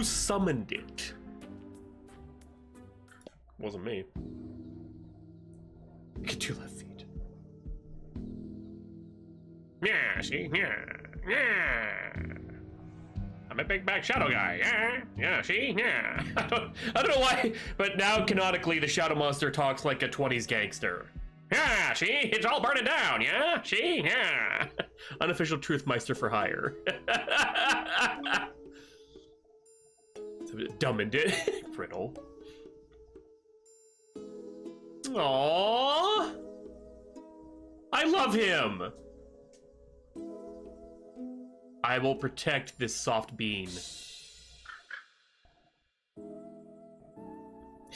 Who summoned it? Wasn't me. Get your left feet. Yeah, see? Yeah. I'm a big back shadow guy. Yeah, see? Yeah. I don't know why, but now canonically the shadow monster talks like a 20s gangster. Yeah, see? It's all burning down, yeah? See? Yeah. Unofficial Truthmeister for hire. Dumb and brittle. Aww. I love him. I will protect this soft bean.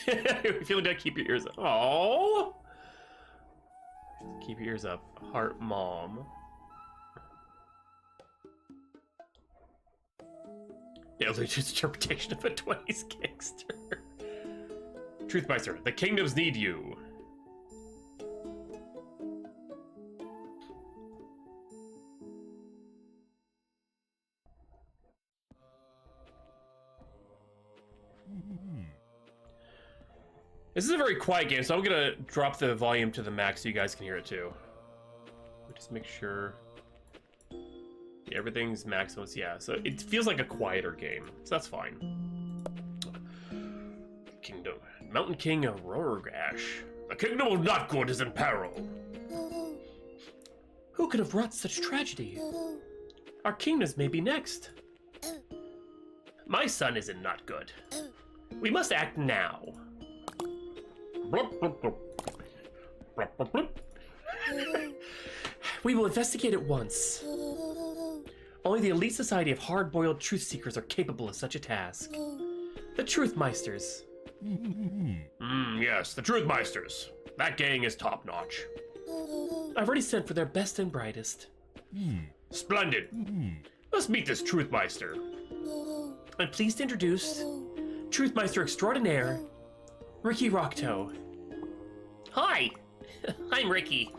If you don't keep your ears up. Aww. Keep your ears up. Heart mom. Yeah, Lucian's interpretation of a 20s gangster. Truthmeister, the kingdoms need you. This is a very quiet game, so I'm gonna drop the volume to the max so you guys can hear it too. Just make sure everything's maximum. Yeah, so it feels like a quieter game, so that's fine. Kingdom. Mountain King Rorgash. The kingdom of not good is in peril. Who could have wrought such tragedy? Our kingdoms may be next. My son is in not good. We must act now. We will investigate at once. Only the elite society of hard-boiled truth seekers are capable of such a task. The Truthmeisters. Yes, the Truthmeisters. That gang is top-notch. I've already sent for their best and brightest. Splendid. Let's meet this Truthmeister. I'm pleased to introduce Truthmeister Extraordinaire, Ricky Rocktoe. Hi, I'm Ricky.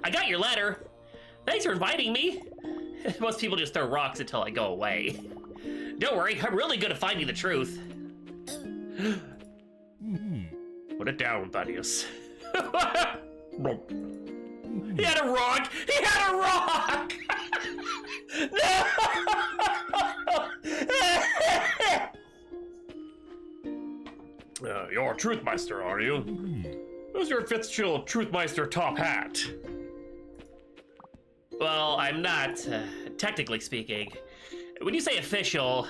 I got your letter. Thanks for inviting me. Most people just throw rocks until I go away. Don't worry, I'm really good at finding the truth. Put it down, Thaddeus. He had a rock! He had a rock! No! You're a Truthmeister, are you? Who's your Fitzgerald Truthmeister top hat? Well, I'm not, technically speaking. When you say official,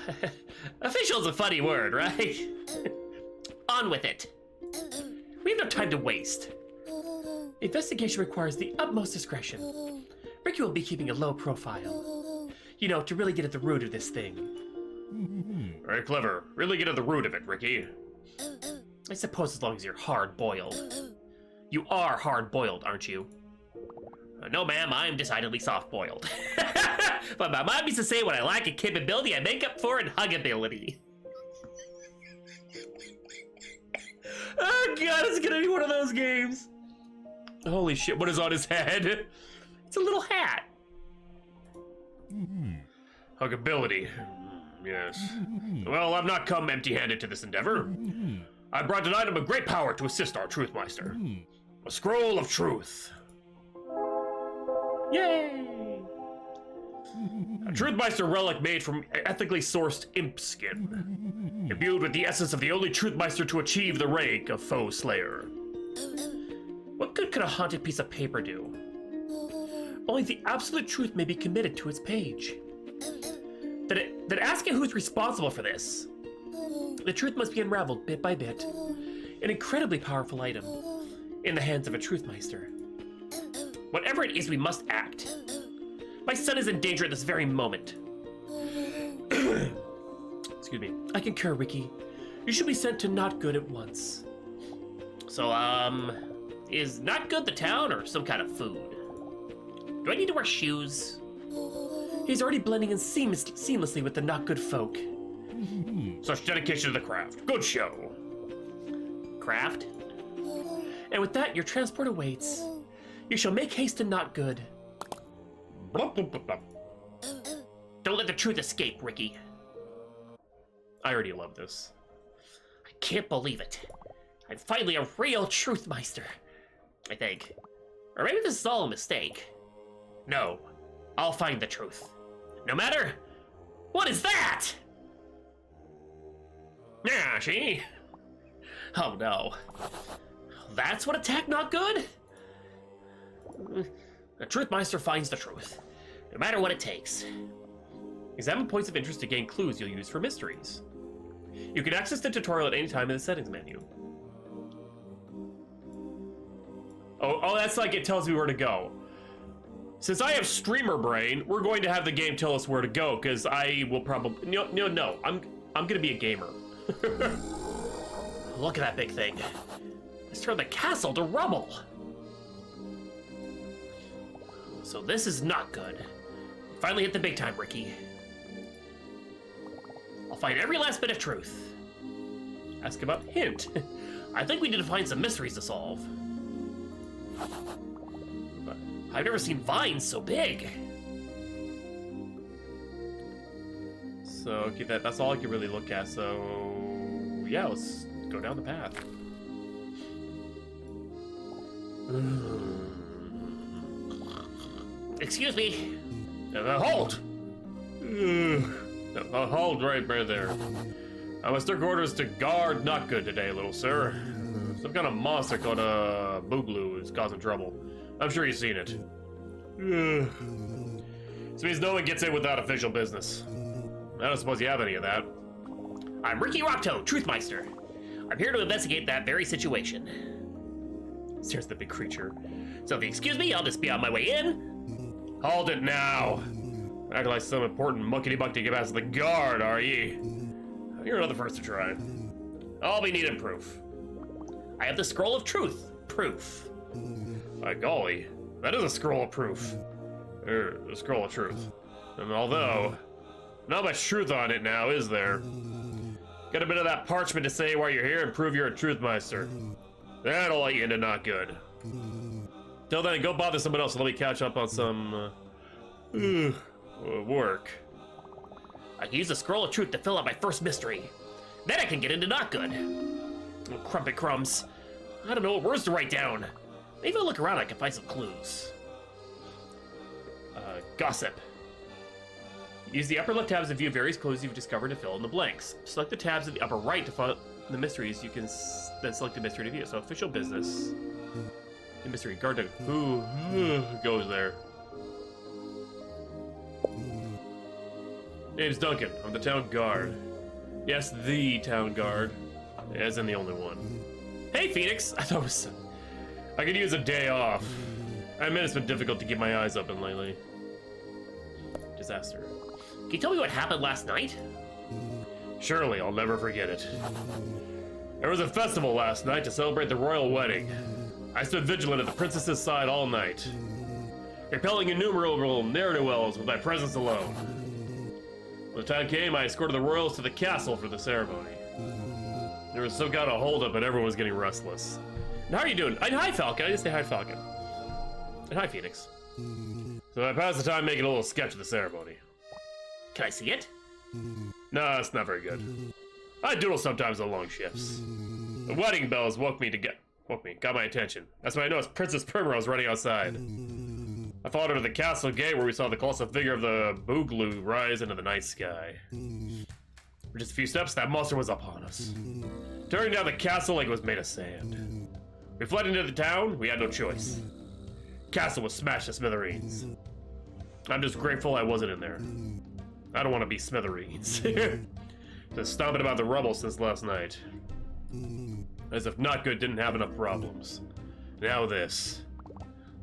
official's a funny word, right? On with it. We have no time to waste. The investigation requires the utmost discretion. Ricky will be keeping a low profile. You know, to really get at the root of this thing. Very clever. Really get at the root of it, Ricky. I suppose as long as you're hard-boiled. You are hard-boiled, aren't you? No, ma'am, I'm decidedly soft-boiled. But my mom used to say when I lack a capability, I make up for it in huggability. Oh god, it's gonna be one of those games. Holy shit, what is on his head? It's a little hat. Huggability. Yes. Well, I've not come empty-handed to this endeavor. I brought an item of great power to assist our Truthmeister. A scroll of truth. Yay! A Truthmeister relic made from ethically sourced imp skin. Imbued with the essence of the only Truthmeister to achieve the rank of foe slayer. What good could a haunted piece of paper do? Only the absolute truth may be committed to its page. Then asking who's responsible for this. The truth must be unraveled bit by bit. An incredibly powerful item in the hands of a Truthmeister. Whatever it is, we must act. My son is in danger at this very moment. Excuse me. I concur, Ricky. You should be sent to Not Good at once. So, is Not Good the town or some kind of food? Do I need to wear shoes? He's already blending in seamlessly with the Not Good folk. Such dedication to the craft. Good show. Craft? And with that, your transport awaits. You shall make haste to Not Good. Don't let the truth escape, Ricky. I already love this. I can't believe it. I'm finally a real Truthmeister, I think. Or maybe this is all a mistake. No, I'll find the truth. No matter... What is that? Yeah, she... Oh no. That's what attack not good? A Truthmeister finds the truth, no matter what it takes. Examine points of interest to gain clues you'll use for mysteries. You can access the tutorial at any time in the settings menu. Oh, that's like it tells me where to go. Since I have streamer brain, we're going to have the game tell us where to go, because I will probably... No, I'm gonna be a gamer. Look at that big thing. Let's turn the castle to rubble. So this is not good. Finally hit the big time, Ricky. I'll find every last bit of truth. Ask about hint. I think we need to find some mysteries to solve. But I've never seen vines so big. So, okay, that's all I can really look at, so... Yeah, let's go down the path. Excuse me. Hold! Hold right there. I must take orders to guard not good today, little sir. Some kind of monster called Boogloo is causing trouble. I'm sure you've seen it. This means no one gets in without official business. I don't suppose you have any of that. I'm Ricky Rocktoe, Truthmeister. I'm here to investigate that very situation. Stares at the big creature. So if you excuse me, I'll just be on my way in. Hold it now. Act like some important muckety-buck to get past the guard, are ye? You're another first to try. I'll be needing proof. I have the Scroll of Truth. Proof. By golly, that is a scroll of proof. The Scroll of Truth. And although, not much truth on it now, is there? Got a bit of that parchment to say why you're here and prove you're a Truthmeister. That'll let you into not good. Till then, go bother someone else and let me catch up on some, work. I can use the Scroll of Truth to fill out my first mystery. Then I can get into not good. Oh, crumpet crumbs. I don't know what words to write down. Maybe I'll look around, I can find some clues. Gossip. Use the upper left tabs to view various clues you've discovered to fill in the blanks. Select the tabs in the upper right to find the mysteries. You can then select a mystery to view. So official business. The mystery guard to who goes there. Name's Duncan. I'm the town guard. Yes, the town guard. As in the only one. Hey, Phoenix! I thought it was... I could use a day off. I admit it's been difficult to keep my eyes open lately. Disaster. Can you tell me what happened last night? Surely, I'll never forget it. There was a festival last night to celebrate the royal wedding. I stood vigilant at the princess's side all night, repelling innumerable ne'er-do-wells with my presence alone. When the time came, I escorted the royals to the castle for the ceremony. There was some kind of holdup and everyone was getting restless. And how are you doing? Hi, Falcon. I didn't say hi, Falcon. And hi, Phoenix. So I passed the time making a little sketch of the ceremony. Can I see it? No, it's not very good. I doodle sometimes on long shifts. The wedding bells got my attention. That's when I noticed Princess Primrose running outside. I followed her to the castle gate where we saw the colossal figure of the Boogloo rise into the night sky. For just a few steps, that monster was upon us, tearing down the castle like it was made of sand. We fled into the town. We had no choice. Castle was smashed to smithereens. I'm just grateful I wasn't in there. I don't want to be smithereens. Just stomping about the rubble since last night. As if not good didn't have enough problems. Now this.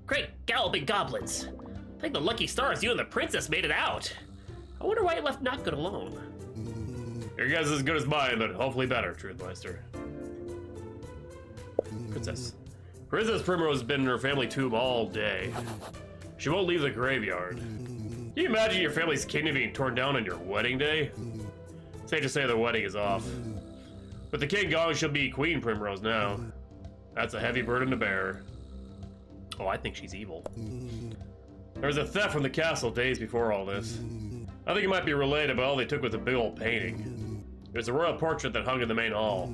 Great galloping goblins. Thank the lucky stars you and the princess made it out. I wonder why you left not good alone. Your guess is as good as mine, but hopefully better, Truthmeister. Princess Primrose has been in her family tomb all day. She won't leave the graveyard. Can you imagine your family's kingdom being torn down on your wedding day? Safe to say the wedding is off. With the king gone, she'll be Queen Primrose now. That's a heavy burden to bear. Oh, I think she's evil. There was a theft from the castle days before all this. I think it might be related, but all they took was a big old painting. There's a royal portrait that hung in the main hall.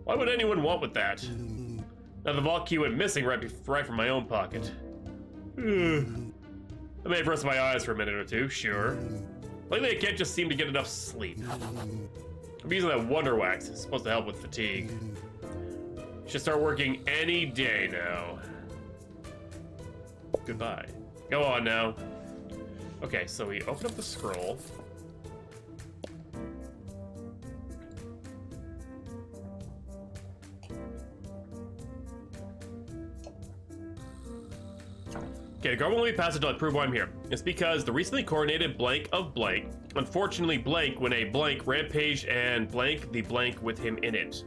Why would anyone want with that? Now the vault key went missing right from my own pocket. I may have rested my eyes for a minute or two, sure. Lately I can't just seem to get enough sleep. I'm using that wonder wax. It's supposed to help with fatigue. Should start working any day now. Goodbye. Go on now. Okay, so we open up the scroll. Okay, the guard won't let me pass until I prove why I'm here. It's because the recently coronated blank of blank, unfortunately blank when a blank rampaged and blank the blank with him in it.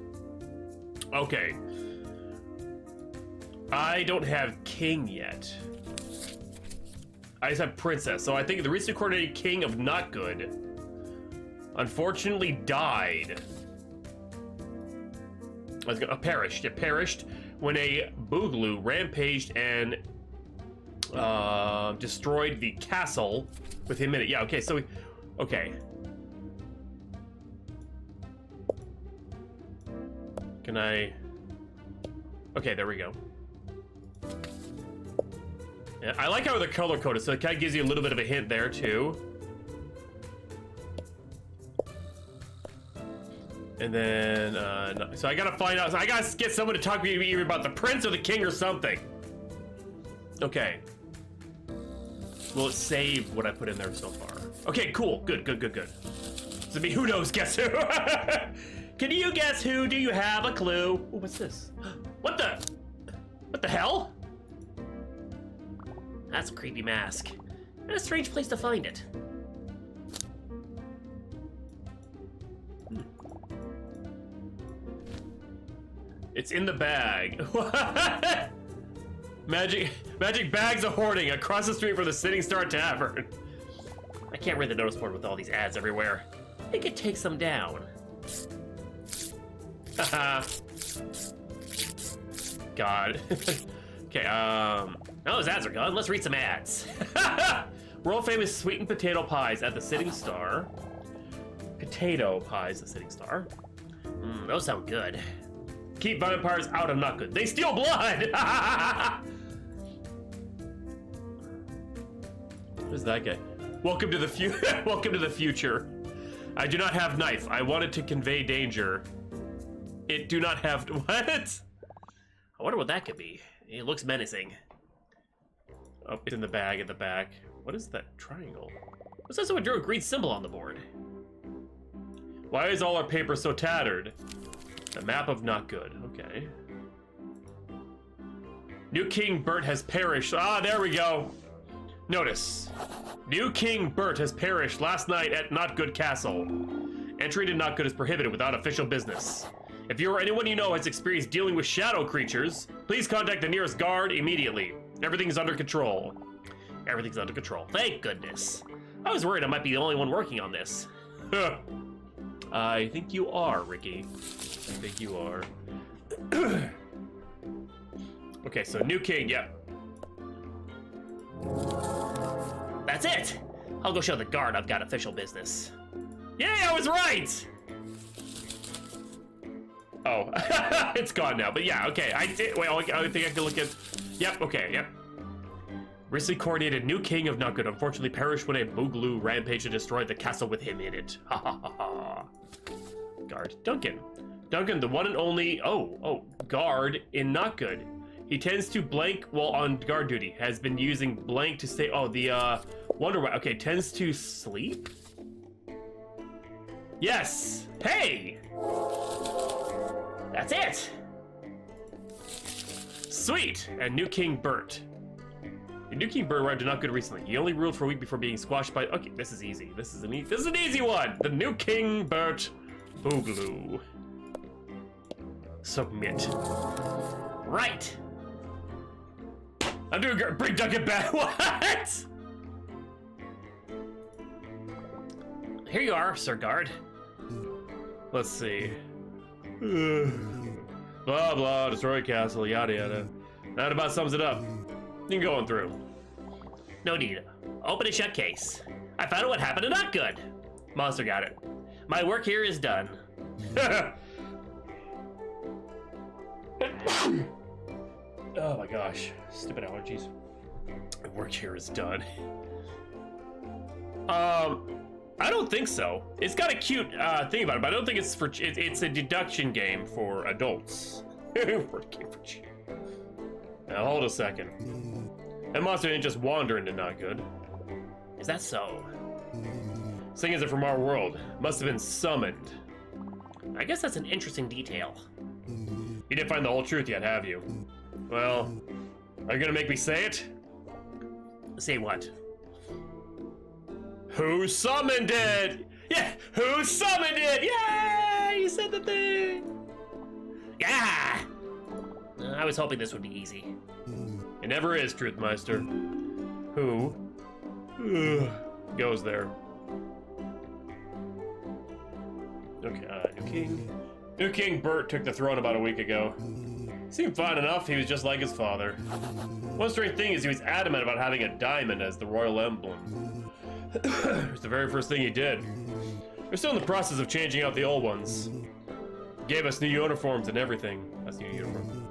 Okay. I don't have king yet. I just have princess, so I think the recently coronated king of not good unfortunately died. Perished. It perished when a boogaloo rampaged and destroyed the castle with him in it. Yeah, okay, so okay. Can I? Okay, there we go. Yeah, I like how the color coded, so it kind of gives you a little bit of a hint there too. And then, no, so I gotta find out. So I gotta get someone to talk to me either about the prince or the king or something. Okay. Will it save what I put in there so far? Okay, cool. Good. So me, who knows? Guess who? Can you guess who? Do you have a clue? Ooh, what's this? What the hell? That's a creepy mask. And a strange place to find it. It's in the bag. What? Magic bags of hoarding across the street from the Sitting Star Tavern. I can't read the notice board with all these ads everywhere. I think it takes them down. Haha. God. Okay, now those ads are gone. Let's read some ads. World famous sweetened potato pies at the Sitting Star. Potato pies, the Sitting Star. Those sound good. Keep vampires out of not good. They steal blood! What is that guy? Welcome to the welcome to the future. I do not have knife. I wanted to convey danger. It do not have what? I wonder what that could be. It looks menacing. Oh, it's in the bag at the back. What is that triangle? What's that? Someone drew a green symbol on the board. Why is all our paper so tattered? A map of not good. Okay. New King Bert has perished. Ah, there we go. Notice. New King Bert has perished last night at Not Good Castle. Entry to Not Good is prohibited without official business. If you or anyone you know has experienced dealing with shadow creatures, please contact the nearest guard immediately. Everything's under control. Everything's under control. Thank goodness. I was worried I might be the only one working on this. I think you are, Ricky. I think you are. Okay, so new king, yeah. That's it! I'll go show the guard I've got official business. Yay, I was right! Oh, it's gone now, but yeah, okay. I think I can look at... Yep, okay, yep. Recently coordinated new king of not good unfortunately perished when a boogaloo rampaged and destroyed the castle with him in it. Ha ha ha ha. Guard. Duncan, the one and only, guard in not good. He tends to blank while on guard duty. Has been using blank to stay, wonder why, okay, tends to sleep? Yes, hey! That's it! Sweet, and new King Bert. The new King Bert arrived to not good recently. He only ruled for a week before being squashed by, okay, this is easy. This is an easy one! The new King Bert Boogaloo. Submit. Right! I'm doing great. Bring Duncan back. What? Here you are, Sir Guard. Let's see. Blah blah, destroy castle, yada yada. That about sums it up. You can go on through. No need. Open and shut case. I found out what happened to not good. Monster got it. My work here is done. Oh my gosh, stupid allergies. My work here is done. I don't think so. It's got a cute thing about it, but I don't think it's for. It's a deduction game for adults. Working for cheer. Now hold a second. That monster didn't just wander into not good. Is that so? Seeing as it from our world, must have been summoned. I guess that's an interesting detail. You didn't find the whole truth yet, have you? Well, are you gonna make me say it? Say what? Who summoned it? Yeah, who summoned it? Yeah, you said the thing. Yeah. I was hoping this would be easy. It never is, Truthmeister. Who goes there? Okay, New King. New King Bert took the throne about a week ago. Seemed fine enough, he was just like his father. One strange thing is he was adamant about having a diamond as the royal emblem. It was the very first thing he did. We're still in the process of changing out the old ones. Gave us new uniforms and everything. That's new uniform.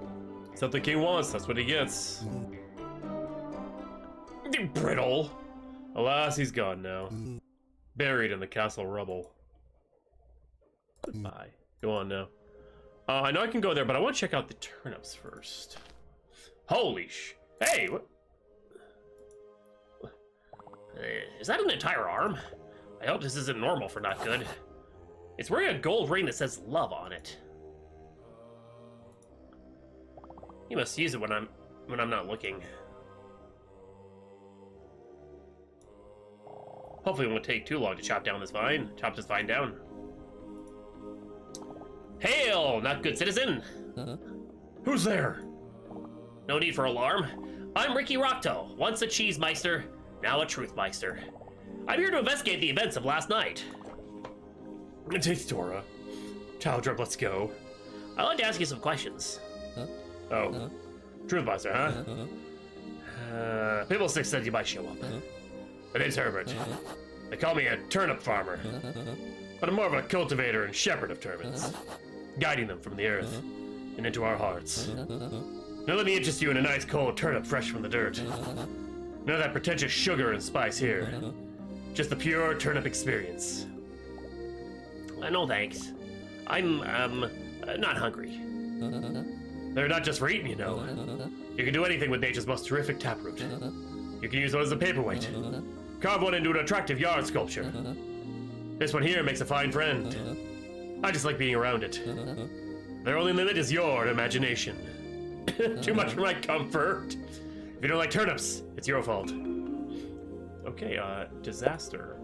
Something the king wants, that's what he gets. Brittle. Alas, he's gone now. Buried in the castle rubble. Goodbye. Go on now. I know I can go there, but I want to check out the turnips first. Holy sh... Hey, what? Is that an entire arm? I hope this isn't normal for not good. It's wearing a gold ring that says love on it. You must use it when I'm not looking. Hopefully it won't take too long to chop down this vine. Chop this vine down. Hail, not good citizen. Who's there? No need for alarm. I'm Ricky Rockto, once a cheesemeister, now a truthmeister. I'm here to investigate the events of last night. Take Dora. Child, let's go. I'd like to ask you some questions. Oh, truthmeister, huh? People Six said you might show up. My name's Herbert. They call me a turnip farmer, but I'm more of a cultivator and shepherd of turnips, guiding them from the earth and into our hearts. Now let me interest you in a nice cold turnip fresh from the dirt. None of that pretentious sugar and spice here. Just the pure turnip experience. No thanks. I'm, not hungry. They're not just for eating, you know. You can do anything with nature's most terrific taproot. You can use one as a paperweight. Carve one into an attractive yard sculpture. This one here makes a fine friend. I just like being around it. Their only limit is your imagination. Too much for my comfort. If you don't like turnips, it's your fault. Okay, disaster.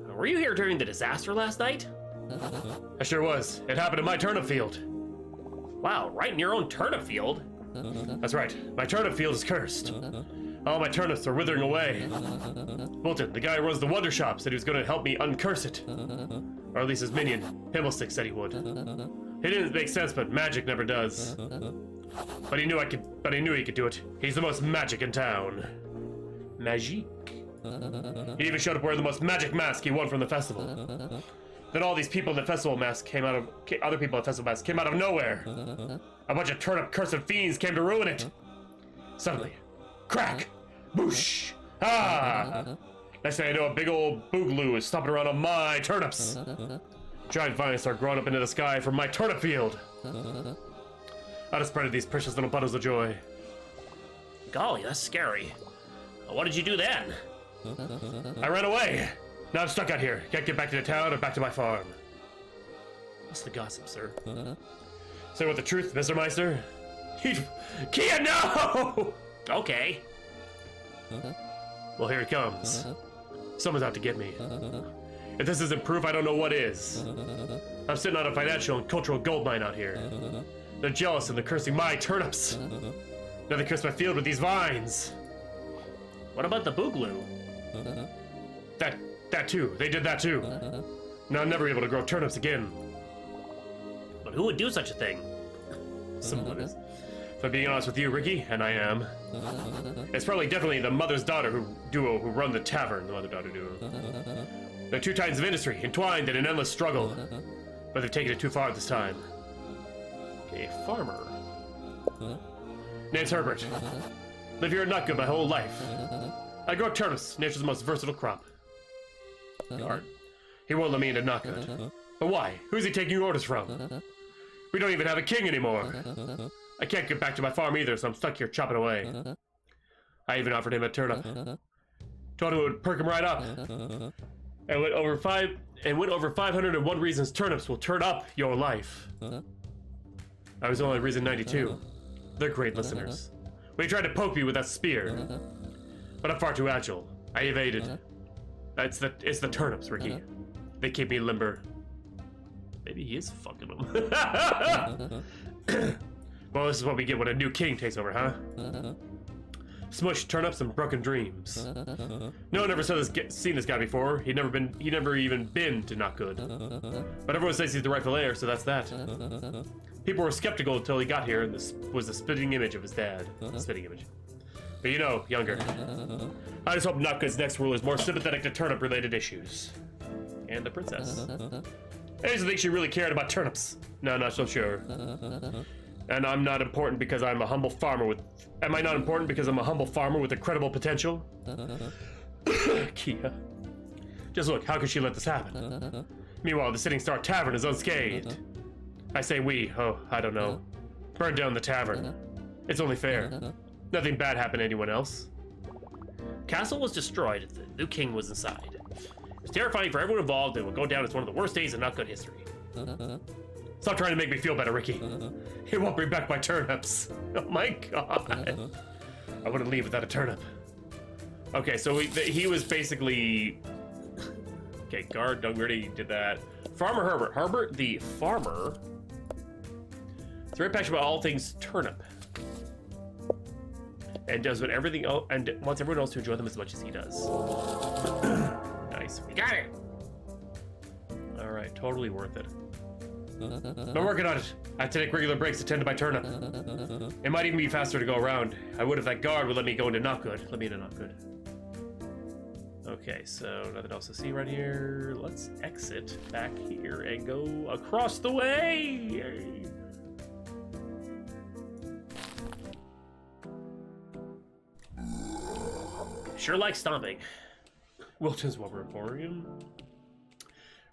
Were you here during the disaster last night? I sure was. It happened in my turnip field. Wow, right in your own turnip field? That's right. My turnip field is cursed. All my turnips are withering away. Bolton, the guy who runs the Wonder Shop, said he was going to help me uncurse it. Or at least his minion, Himmelstick, said he would. It didn't make sense, but magic never does. But he knew he could do it. He's the most magic in town. Magique. He even showed up wearing the most magic mask he won from the festival. Then all these people in the festival mask other people in the festival mask came out of nowhere. A bunch of turnip cursed fiends came to ruin it. Suddenly, crack, boosh, ah! Next thing I know, a big old boogaloo is stomping around on my turnips. Giant vines start growing up into the sky from my turnip field. I just spreaded these precious little bundles of joy. Golly, that's scary. What did you do then? I ran away. Now I'm stuck out here. Can't get back to the town or back to my farm. What's the gossip, sir? Say what the truth, Mr. Meister? Kia, no! Okay. Well, here it comes. Someone's out to get me. If this isn't proof, I don't know what is. I'm sitting on a financial and cultural goldmine out here. They're jealous and they're cursing my turnips. Now they curse my field with these vines. What about the boogaloo? That too. They did that too. Now I'm never able to grow turnips again. But who would do such a thing? Someone is. If I'm being honest with you, Ricky, and I am, it's probably definitely the mother's daughter duo who run the tavern, the mother-daughter duo. They're two titans of industry, entwined in an endless struggle. But they've taken it too far this time. Okay, farmer. Name's Herbert. Live here in Nutgood my whole life. I grow turnips, nature's most versatile crop. Guard. He won't let me into Nutgood. But why? Who's he taking orders from? We don't even have a king anymore. I can't get back to my farm either, so I'm stuck here chopping away. I even offered him a turnip. Told him it would perk him right up. And went over 501 reasons turnips will turn up your life. I was only reason 92. They're great listeners. When he tried to poke me with that spear, but I'm far too agile. I evaded. It's the turnips, Ricky. They keep me limber. Maybe he is fucking them. Well, this is what we get when a new king takes over, huh? Smushed turnips and broken dreams. No one ever seen this guy before. He never even been to Nutgood. But everyone says he's the rightful heir, so that's that. People were skeptical until he got here, and this was the spitting image of his dad. Spitting image. But you know, younger. I just hope Nutgood's next ruler is more sympathetic to turnip-related issues. And the princess. I used to think she really cared about turnips. No, not so sure. And I'm not important because I'm a humble farmer with... Am I not important because I'm a humble farmer with incredible potential? Kia. Just look, how could she let this happen? Meanwhile, the Sitting Star Tavern is unscathed. I say we, oh, I don't know. Burn down the tavern. It's only fair. Nothing bad happened to anyone else. Castle was destroyed. The new king was inside. It was terrifying for everyone involved and would go down as one of the worst days in Nutgood history. Stop trying to make me feel better, Ricky. It won't bring back my turnips. Oh my god. I wouldn't leave without a turnip. Okay, so he was basically... Okay, guard, Doug already did that. Farmer Herbert. Herbert the farmer. He's very passionate about all things turnip. And does what everything else, and wants everyone else to enjoy them as much as he does. Nice. We got it! Alright, totally worth it. I'm working on it. I have to take regular breaks to tend to my turnip. It might even be faster to go around. I would if that guard would let me go into Nutgood. Let me into Nutgood. Okay, so nothing else to see right here. Let's exit back here and go across the way. Sure like stomping. Wilton's Rubber Emporium.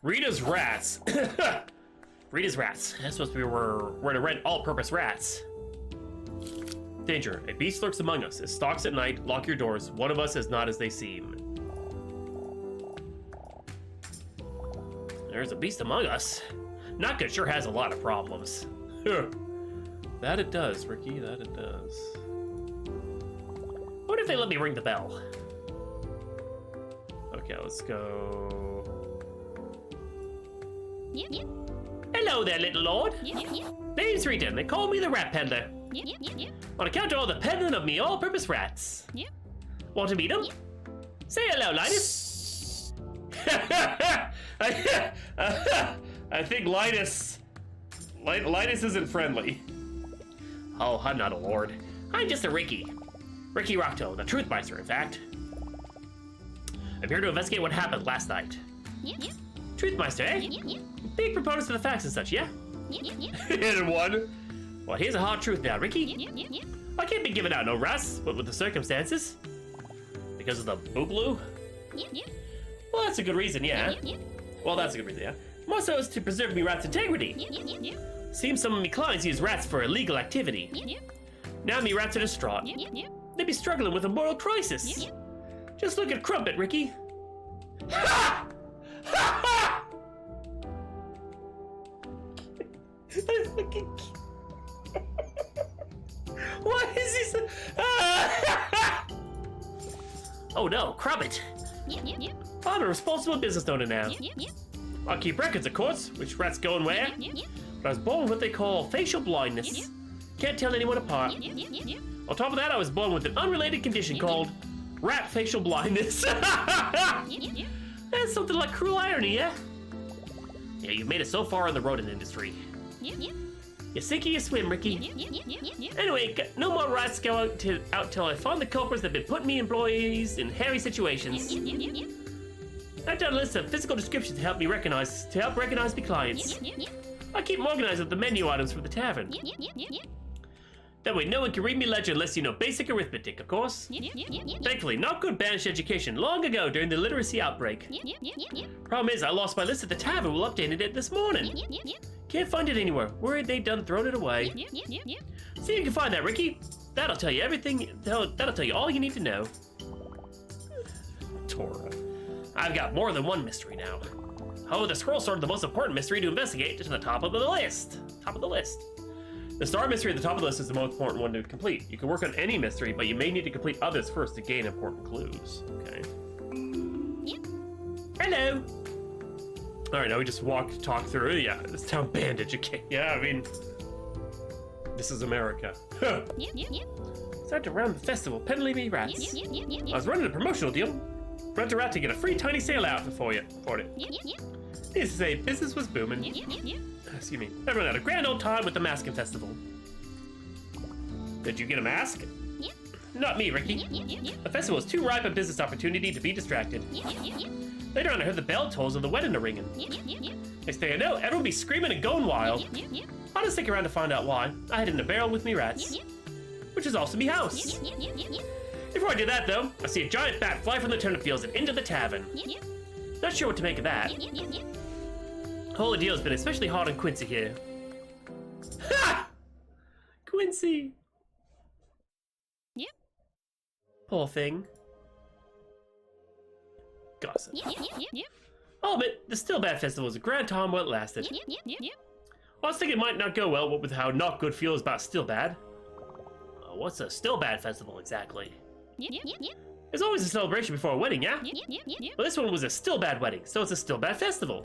Rita's Rats. Rita's Rats. That's supposed to be where we're to rent all-purpose rats. Danger. A beast lurks among us. It stalks at night. Lock your doors. One of us is not as they seem. There's a beast among us. Nutgood sure has a lot of problems. That it does, Ricky. That it does. What if they let me ring the bell? Okay, let's go. Yep. Hello there, little lord. Yep. Name's Rita. They call me the rat peddler. Yep. On account of all the peddling of me all-purpose rats. Yep. Want to meet them? Yep. Say hello, Linus. I think Linus isn't friendly. Oh, I'm not a lord. I'm just a Ricky. Ricky Rockto, the Truth Meister, in fact. I'm here to investigate what happened last night. Yep. Truth Meister, eh? Yep. Big proponents of the facts and such, yeah? Yep. Hit one. Well, here's a hard truth now, Ricky. Yep. I can't be giving out no rats, but with the circumstances. Because of the boogaloo? Yep. Well, that's a good reason, yeah. Yep. Well, that's a good reason, yeah. More so is to preserve me rat's integrity. Yep. Seems some of me clients use rats for illegal activity. Yep. Now me rats are distraught. Yep. They be struggling with a moral crisis. Yep. Just look at Crumpet, Ricky. Ha! Ha ha! Why is he so... Oh no, Crumpet. Yep. I'm a responsible business owner now. Yep. I keep records, of course, which rats go and where. Yep. But I was born with what they call facial blindness. Yep. Can't tell anyone apart. Yep. On top of that, I was born with an unrelated condition called rat facial blindness. Yep. That's something like cruel irony, yeah? Yeah, you've made it so far in the rodent industry. Yep. You sink or you swim, Ricky. Yep. Anyway, no more rats go out till I find the culprits that have been putting me employees in hairy situations. Yep. I've done a list of physical descriptions to help recognize me clients. I keep them organized with the menu items for the tavern. That way no one can read me ledger unless you know basic arithmetic, of course. Thankfully, not good banished education long ago during the literacy outbreak. Problem is, I lost my list at the tavern while updating it this morning. Can't find it anywhere. Worried they done thrown it away. See if you can find that, Ricky. That'll tell you everything. That'll tell you all you need to know. Tora. I've got more than one mystery now. Oh, the scroll sword, the most important mystery to investigate, is to the top of the list. The star mystery at the top of the list is the most important one to complete. You can work on any mystery, but you may need to complete others first to gain important clues. Okay. Hello. All right, now we just talk through. Yeah, this town bandage. Okay. Yeah, I mean, this is America. Start to run the festival, peddling me rats. I was running a promotional deal. Rent a rat to get a free tiny sale outfit for it. Needless to say, business was booming. Excuse me. Everyone had a grand old time with the masking festival. Did you get a mask? Not me, Ricky. The festival was too ripe a business opportunity to be distracted. Later on, I heard the bell tolls of the wedding are ringing. Next thing I know, everyone will be screaming and going wild. I'll just stick around to find out why. I hid in a barrel with me rats, which is also me house. Before I do that, though, I see a giant bat fly from the turnip fields and into the tavern. Not sure what to make of that. The whole ordeal has been especially hard on Quincy here. Ha! Quincy. Poor thing. Gossip. I'll admit, the Still Bad Festival was a grand time while it lasted. I was thinking it might not go well with how Not Good feels about Still Bad. What's a Still Bad Festival exactly? There's always a celebration before a wedding, yeah? Well, this one was a Still Bad wedding, so it's a Still Bad Festival.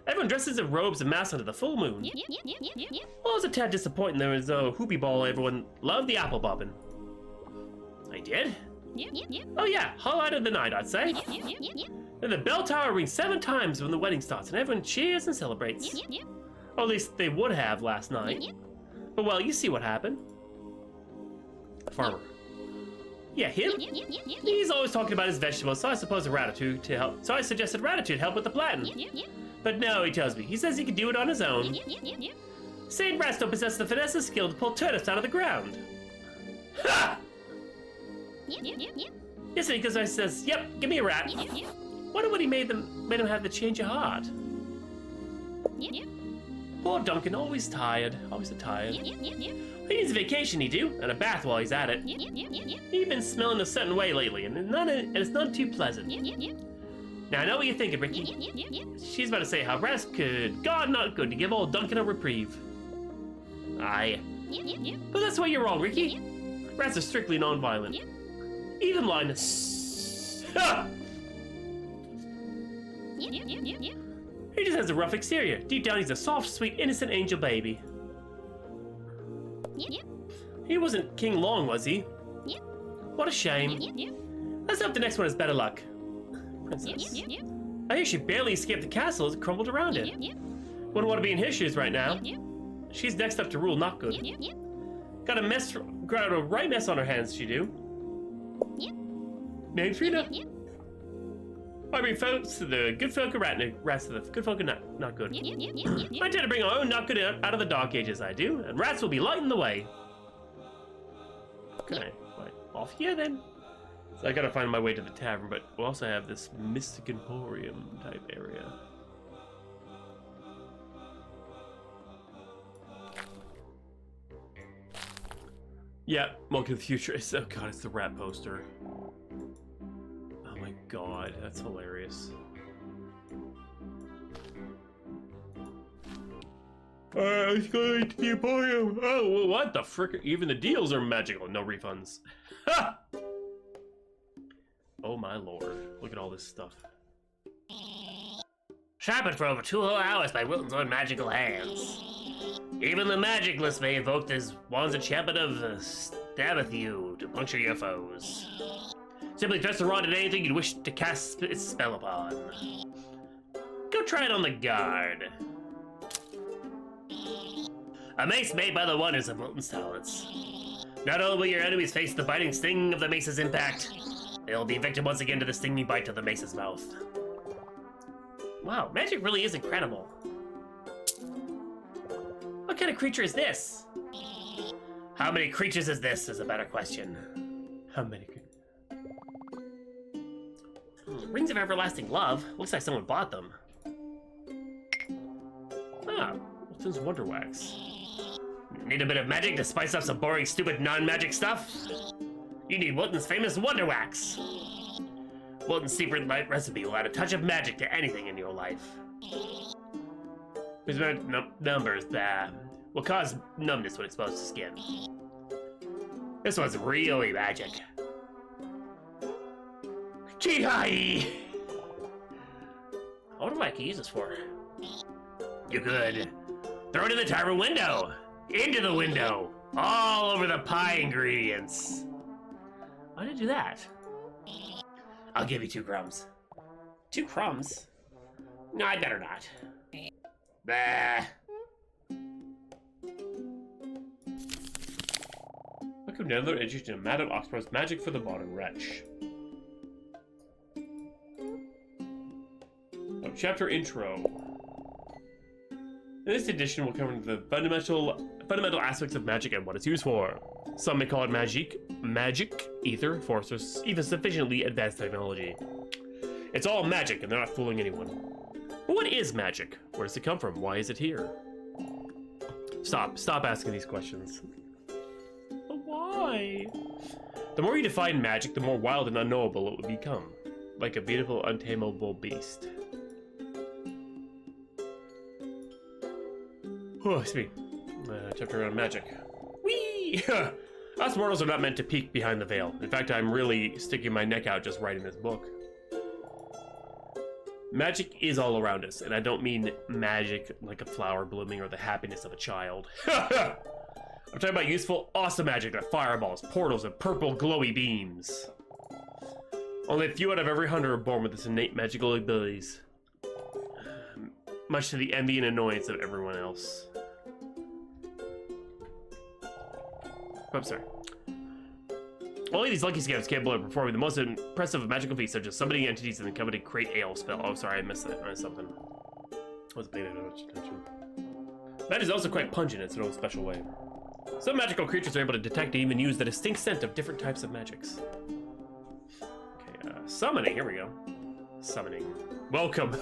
Everyone dresses in robes and masks under the full moon. Well, it was a tad disappointing there was a hoopy ball everyone loved the apple bobbing. I did? Oh yeah, highlight of the night, I'd say. Then the bell tower rings 7 times when the wedding starts, and everyone cheers and celebrates. Or at least they would have last night. But well, you see what happened. Farmer. Yeah, him? He's always talking about his vegetables, so I suppose a Ratatouille to help. So I suggested Ratatouille help with the planting. But no, he tells me. He says he can do it on his own. Saying rats don't possess the finesse and skill to pull turnips out of the ground. Ha! Yes, because I says, yep, give me a rat. Wonder what he made him have the change of heart. Poor Duncan, always tired. Always so tired. He needs a vacation, he do, and a bath while he's at it. He's been smelling a certain way lately, and it's none too pleasant. Now I know what you're thinking, Ricky. She's about to say how rats could, God not good, to give old Duncan a reprieve. Aye. But that's why you're wrong, Ricky. Rats are strictly non-violent. Even blindness. He just has a rough exterior. Deep down, he's a soft, sweet, innocent angel baby. He wasn't King Long, was he? What a shame. Let's hope the next one has better luck. Princess. I hear she barely escaped the castle as it crumbled around it. Wouldn't want to be in his shoes right now. She's next up to rule not good. Got a right mess on her hands, she do. Name Trina. I mean, folks, the good folk are rats to the good folk are not good. I intend to bring our own not good out of the dark ages, I do, and rats will be lighting the way. Okay, right, off here then. So I gotta find my way to the tavern, but we'll also have this Mystic Emporium type area. Yeah, Monkey of the Future. Oh god, it's the rat poster. Oh my god, that's hilarious. Let's go to the Emporium. Oh, well, what the frick? Even the deals are magical. No refunds. Ha! Oh my lord. Look at all this stuff. Sharpened for over 2 whole hours by Wilton's own magical hands. Even the magicless may evoke his wands enchantment of stabbeth you to puncture your foes. Simply press the rod at anything you'd wish to cast its spell upon. Go try it on the guard. A mace made by the wonders of Wilton's talents. Not only will your enemies face the biting sting of the mace's impact, they'll be victim once again to the stinging bite of the mace's mouth. Wow, magic really is incredible. What kind of creature is this? How many creatures is this is a better question. How many creatures? Rings of Everlasting Love. Looks like someone bought them. Ah, Wilton's Wonder Wax. Need a bit of magic to spice up some boring, stupid, non-magic stuff? You need Wilton's famous Wonder Wax. Wilton's secret light recipe will add a touch of magic to anything in your life. These numbers that will cause numbness when exposed to skin. This one's really magic. Chihai! I wonder what I can use this for. You could throw it in the tavern window. Into the window. All over the pie ingredients. Why did I do that? I'll give you 2 crumbs. 2 crumbs? No, I better not. Bah. Welcome to another edition of Madame Oxford's Magic for the Modern Wretch. Chapter intro. In this edition, we'll cover the fundamental aspects of magic and what it's used for. Some may call it magic, ether, force, or even sufficiently advanced technology. It's all magic, and they're not fooling anyone. But what is magic? Where does it come from? Why is it here? Stop asking these questions. But why? The more you define magic, the more wild and unknowable it will become, like a beautiful, untamable beast. Oh, excuse me. Chapter on magic. Whee! Us mortals are not meant to peek behind the veil. In fact, I'm really sticking my neck out just writing this book. Magic is all around us, and I don't mean magic like a flower blooming or the happiness of a child. I'm talking about useful, awesome magic like fireballs, portals, and purple glowy beams. Only a few out of every 100 are born with this innate magical abilities. Much to the envy and annoyance of everyone else. I'm sorry. Only these lucky scamps capable of performing the most impressive magical feats, such as summoning entities and the coveted Create Ale spell. Oh, sorry, I missed that. I missed something. I wasn't paying much attention. Magic is also quite pungent in its own special way. Some magical creatures are able to detect and even use the distinct scent of different types of magics. Okay, summoning. Here we go. Summoning. Welcome.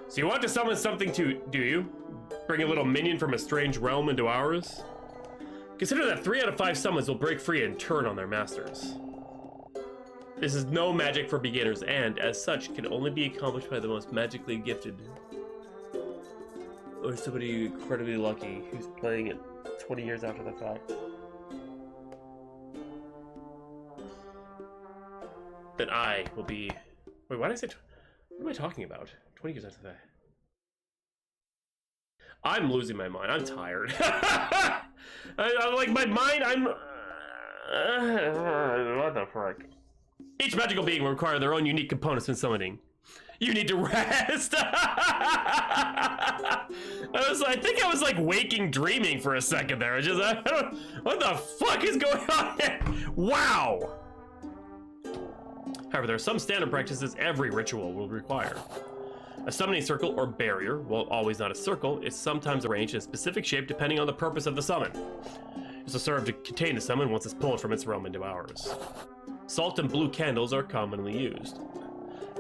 So you want to summon something do you? Bring a little minion from a strange realm into ours? Consider that 3 out of 5 summons will break free and turn on their masters. This is no magic for beginners, and, as such, can only be accomplished by the most magically gifted. Or somebody incredibly lucky who's playing it 20 years after the fact. Then I will be... Wait, why did I say... What am I talking about? 20 years after that. I'm losing my mind. I'm tired. I'm like, my mind, what the frick? Each magical being will require their own unique components when summoning. You need to rest. I think I was like waking dreaming for a second there. What the fuck is going on here? Wow. However, there are some standard practices every ritual will require. A summoning circle or barrier, while always not a circle, is sometimes arranged in a specific shape depending on the purpose of the summon. This will serve to contain the summon once it's pulled from its realm into ours. Salt and blue candles are commonly used.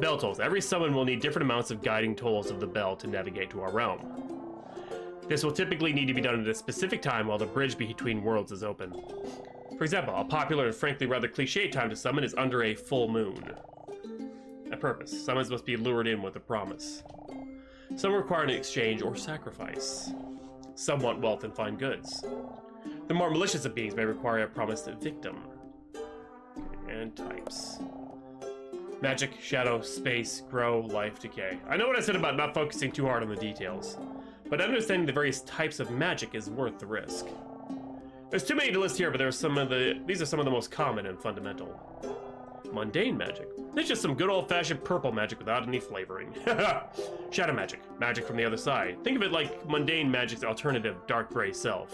Bell tolls. Every summon will need different amounts of guiding tolls of the bell to navigate to our realm. This will typically need to be done at a specific time while the bridge between worlds is open. For example, a popular and frankly rather cliché time to summon is under a full moon. A purpose. Summons must be lured in with a promise. Some require an exchange or sacrifice. Some want wealth and fine goods. The more malicious of beings may require a promised victim. And types. Magic, shadow, space, grow, life, decay. I know what I said about not focusing too hard on the details, but understanding the various types of magic is worth the risk. There's too many to list here, but these are some of the most common and fundamental. Mundane magic. It's just some good old-fashioned purple magic without any flavoring. Shadow magic. Magic from the other side. Think of it like mundane magic's alternative dark gray self.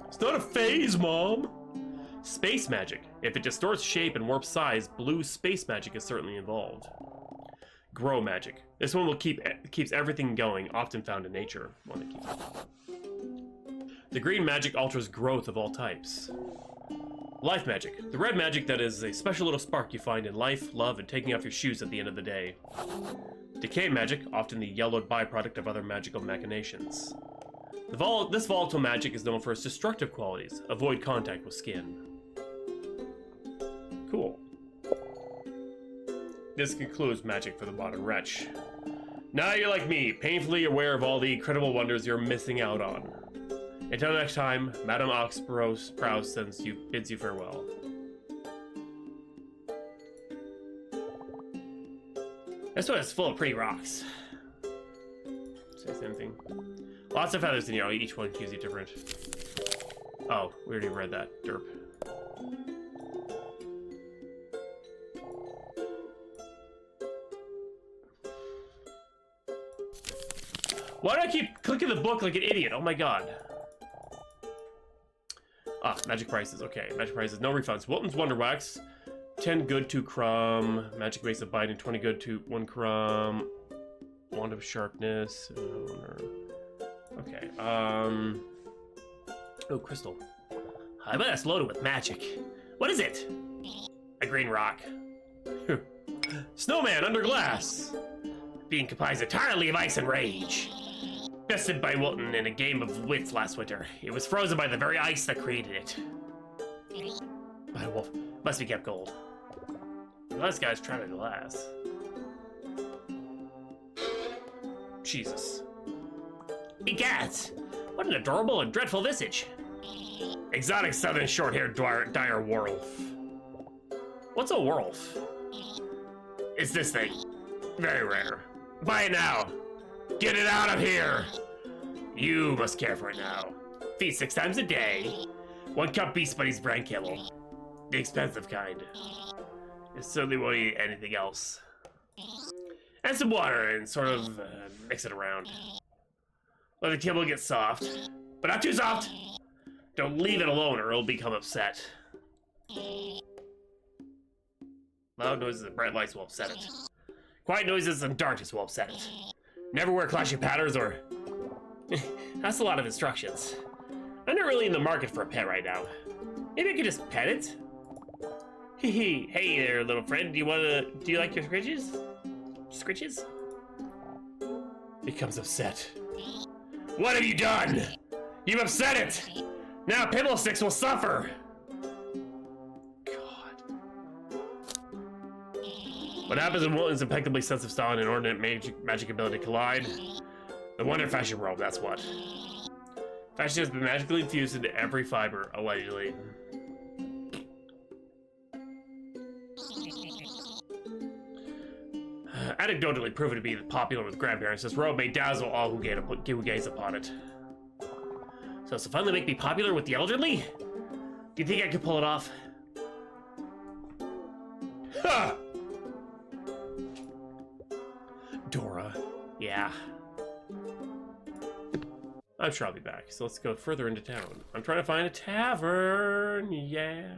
It's not a phase, Mom! Space magic. If it distorts shape and warps size, blue space magic is certainly involved. grow magic. This one will keeps everything going, often found in nature. The green magic alters growth of all types. Life magic. The red magic that is a special little spark you find in life, love, and taking off your shoes at the end of the day. Decay magic, often the yellowed byproduct of other magical machinations. This volatile magic is known for its destructive qualities. Avoid contact with skin. Cool. This concludes magic for the modern wretch. Now you're like me, painfully aware of all the incredible wonders you're missing out on. Until next time, Madame Oxbros bids you farewell. This one is full of pretty rocks. Say the same thing. Lots of feathers in here, each one cues you different. Oh, we already read that. Derp. Why do I keep clicking the book like an idiot? Oh my god. Ah, magic prices. Okay, magic prices. No refunds. Wilton's Wonder Wax. 10 good, 2 crumb. Magic base of binding. 20 good, 1 crumb. Wand of sharpness. Okay, oh, crystal. I bet that's loaded with magic. What is it? A green rock. Snowman under glass. Being comprised entirely of ice and rage. Bested by Wilton in a game of wits last winter. It was frozen by the very ice that created it. By a wolf. Must be kept cold. Well, this guy's trying to glass. Jesus. Egad! What an adorable and dreadful visage. Exotic southern short-haired dire werewolf. What's a werewolf? It's this thing. Very rare. Buy it now. Get it out of here. You must care for it now. Feed 6 times a day. 1 cup Beast Buddies brand kibble. The expensive kind. It certainly won't eat anything else. And some water and sort of mix it around. Let the kibble get soft, but not too soft. Don't leave it alone or it'll become upset. Loud noises and bright lights will upset it. Quiet noises and darkness will upset it. Never wear clashing patterns or... That's a lot of instructions. I'm not really in the market for a pet right now. Maybe I could just pet it? Hey there, little friend. Do you like your scritches? Scritches? Becomes upset. What have you done? You've upset it! Now Pibblesticks will suffer! God. What happens when Wilton's impeccably sensitive style and inordinate magic ability collide? The wonder fashion world, that's what. Fashion has been magically infused into every fiber, allegedly. Anecdotally proven to be popular with grandparents, this robe may dazzle all who gaze upon it. So it's to finally make me popular with the elderly? Do you think I could pull it off? Ha! Dora. Yeah. I'm sure I'll be back, so let's go further into town. I'm trying to find a tavern, yeah.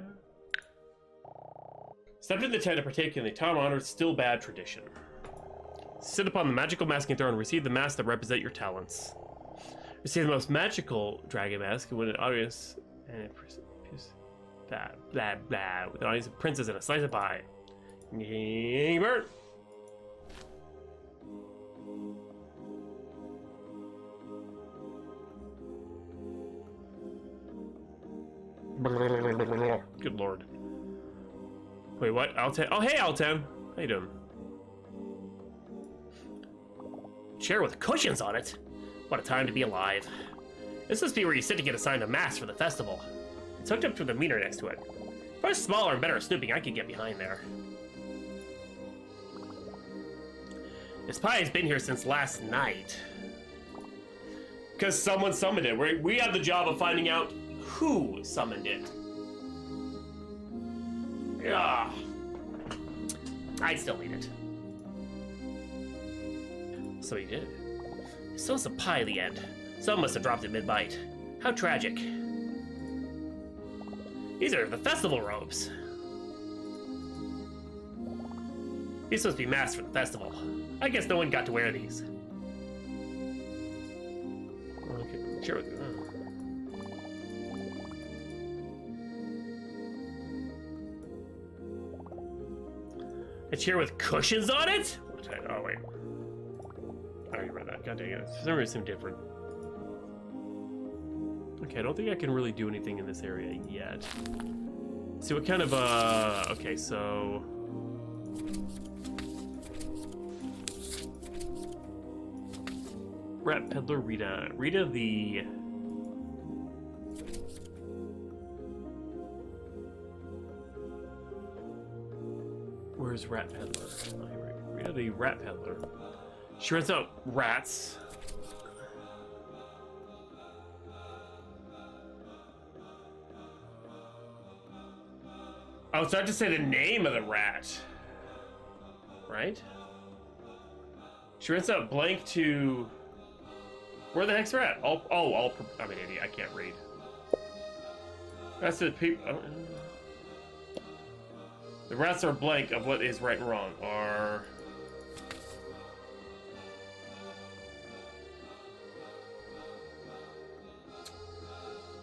Step into the tent to partake in the time-honored, still bad tradition. Sit upon the magical masking throne and receive the masks that represent your talents. Receive the most magical dragon mask and win an audience and blah blah blah with an audience of princes and a slice of pie. Bird. Good lord. Wait, what? Altan? Oh, hey, Altan. How you doing? Chair with cushions on it? What a time to be alive. This must be where you sit to get assigned a mask for the festival. It's hooked up to the meter next to it. If I was smaller and better at snooping, I could get behind there. This pie has been here since last night. Because someone summoned it. We have the job of finding out who summoned it. Yeah. I'd still eat it. So he did. Still some pie at the end. Someone must have dropped it mid-bite. How tragic. These are the festival robes. These supposed to be masks for the festival. I guess no one got to wear these. Okay, sure. A chair with cushions on it? Oh, wait. I already read that. God dang it. For some reason, it seemed different. Okay, I don't think I can really do anything in this area yet. See what kind of, okay, so... Rat Peddler, Rita. Rita the... Where's Rat Peddler? Oh, here we go. Rita the Rat Peddler. She rents out rats. Oh, so I have to say the name of the rat. Right? She rents out blank to... Where the heck's the rat? I'm an idiot. I can't read. That's the people... The rats are blank of what is right and wrong. Are...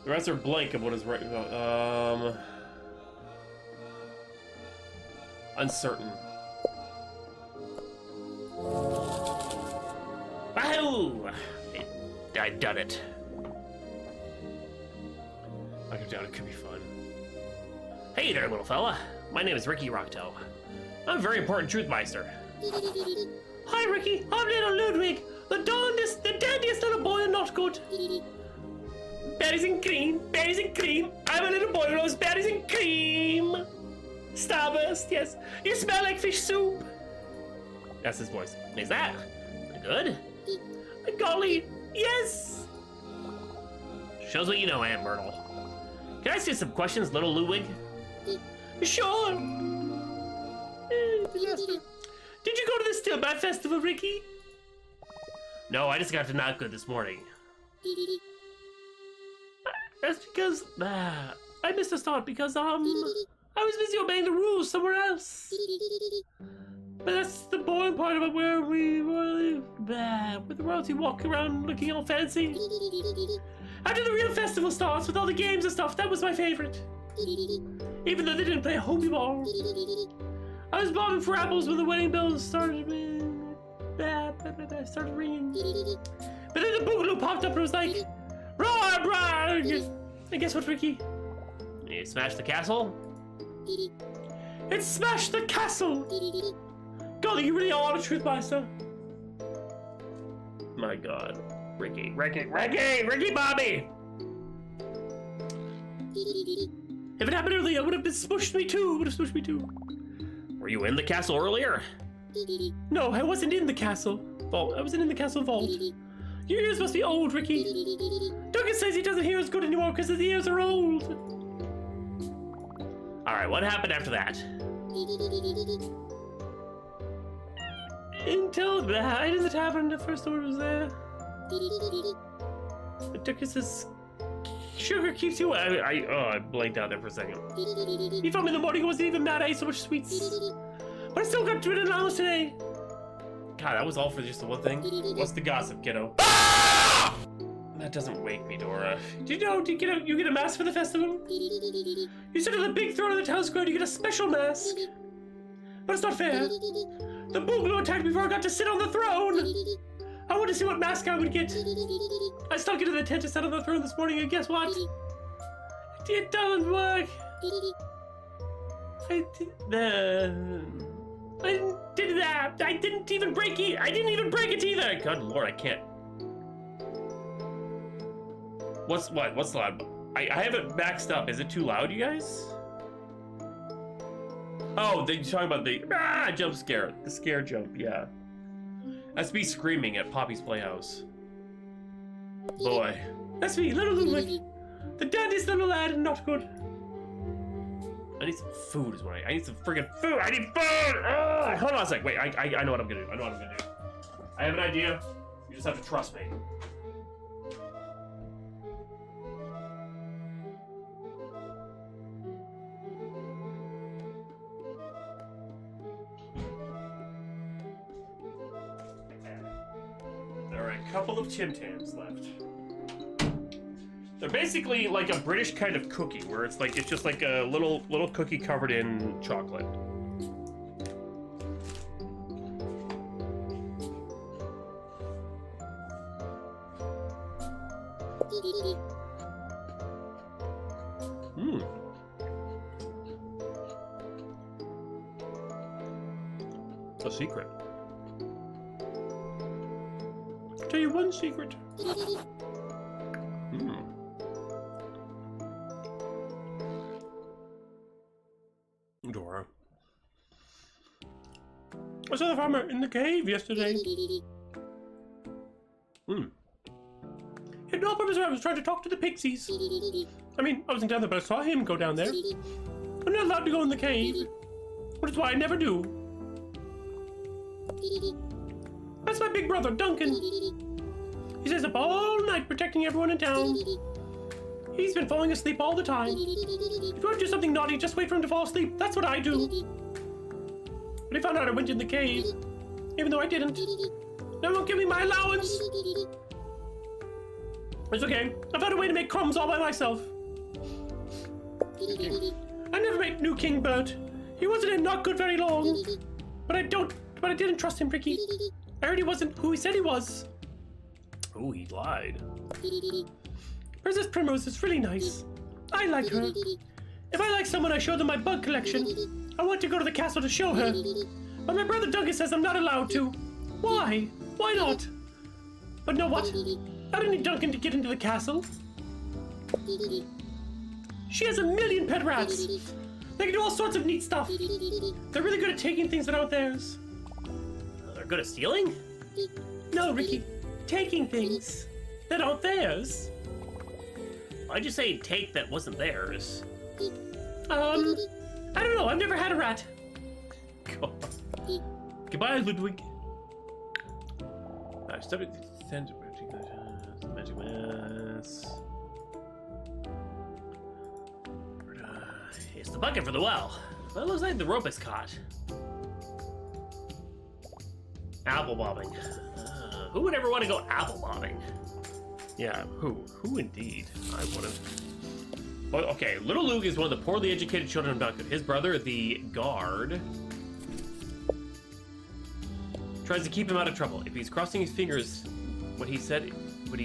The rats are blank of what is right and wrong. Uncertain. Wahoo! I've done it. I could doubt it could be fun. Hey there, little fella. My name is Ricky Rocktoe. I'm a very important truthmeister. Hi, Ricky. I'm little Ludwig, the dandiest little boy and not good. Berries and cream, berries and cream. I'm a little boy who loves berries and cream. Starburst, yes. You smell like fish soup. That's his voice. Is that good? Golly, yes. Shows what you know, Aunt Myrtle. Can I ask you some questions, little Ludwig? Sure. Did you go to the Still Bad Festival, Ricky? No, I just got to not good this morning. That's because I missed the start because I was busy obeying the rules somewhere else. But that's the boring part about where we live. Where the royalty walk around looking all fancy. After the real festival starts with all the games and stuff, that was my favorite. Even though they didn't play homie ball. I was bobbing for apples when the wedding bells started ringing. But then the boogaloo popped up and was like, roar, roar! And guess what, Ricky? You smashed the castle? It smashed the castle! Golly, you really are a truthmeister. My God. Ricky Bobby! If it happened earlier, it would have smushed me too. Were you in the castle earlier? No, I wasn't in the castle vault. I wasn't in the castle vault. Your ears must be old, Ricky. Duncan says he doesn't hear as good anymore because his ears are old. Alright, what happened after that? Until the hide in the tavern, the first order was there. Duncan says sugar keeps you... I blanked out there for a second. He found me in the morning, I wasn't even mad, I ate so much sweets. But I still got to it an allowance today. God, that was all for just the one thing? What's the gossip, kiddo? Ah! That doesn't wake me, Dora. Did you know you get a mask for the festival? You sit on the big throne of the town square and you get a special mask. But it's not fair. The boogaloo attacked me before I got to sit on the throne. I wanted to see what mask I would get. I stuck it in the tent to sit on the throne this morning, and guess what? It doesn't work. I did that. I didn't even break it. I didn't even break it either. God Lord, I can't. What's loud? I have it maxed up. Is it too loud, you guys? Oh, they're talking about the jump scare. The scare jump, yeah. That's me screaming at Poppy's Playhouse. Boy. That's me, little Ludwig. The dandiest little lad and not good. I need some food is what I need some friggin' food. I need food! Ugh. Hold on a sec. Wait, I know what I'm gonna do. I have an idea. You just have to trust me. There are a couple of Tim Tams left. They're basically like a British kind of cookie, where it's just like a little cookie covered in chocolate. A secret. I'll tell you one secret. Dora. I saw the farmer in the cave yesterday. He had no purpose. I was trying to talk to the pixies. I mean, I wasn't down there, but I saw him go down there. I'm not allowed to go in the cave, which is why I never do. That's my big brother, Duncan. He stays up all night protecting everyone in town. He's been falling asleep all the time. If you want to do something naughty, just wait for him to fall asleep. That's what I do. But he found out I went in the cave, even though I didn't. Now he won't give me my allowance. It's okay. I found a way to make crumbs all by myself. I never met new King Bert. He wasn't in Not Good very long. But I didn't trust him, Ricky. I heard he wasn't who he said he was. Oh, he lied. Princess Primrose is really nice. I like her. If I like someone, I show them my bug collection. I want to go to the castle to show her. But my brother Duncan says I'm not allowed to. Why? Why not? But know what? I don't need Duncan to get into the castle. She has 1 million pet rats. They can do all sorts of neat stuff. They're really good at taking things that aren't theirs. They're good at stealing? No, Ricky. Taking things that aren't theirs. Why'd you say take that wasn't theirs? I don't know. I've never had a rat. Goodbye, Ludwig. I've studied the magic mass. It's the bucket for the well. Well, it looks like the rope is caught. Apple bobbing. Who would ever want to go apple bobbing? Yeah, who? Who indeed? I wouldn't. Well, okay, little Luke is one of the poorly educated children of Duncan. His brother, the guard, tries to keep him out of trouble. If he's crossing his fingers, what he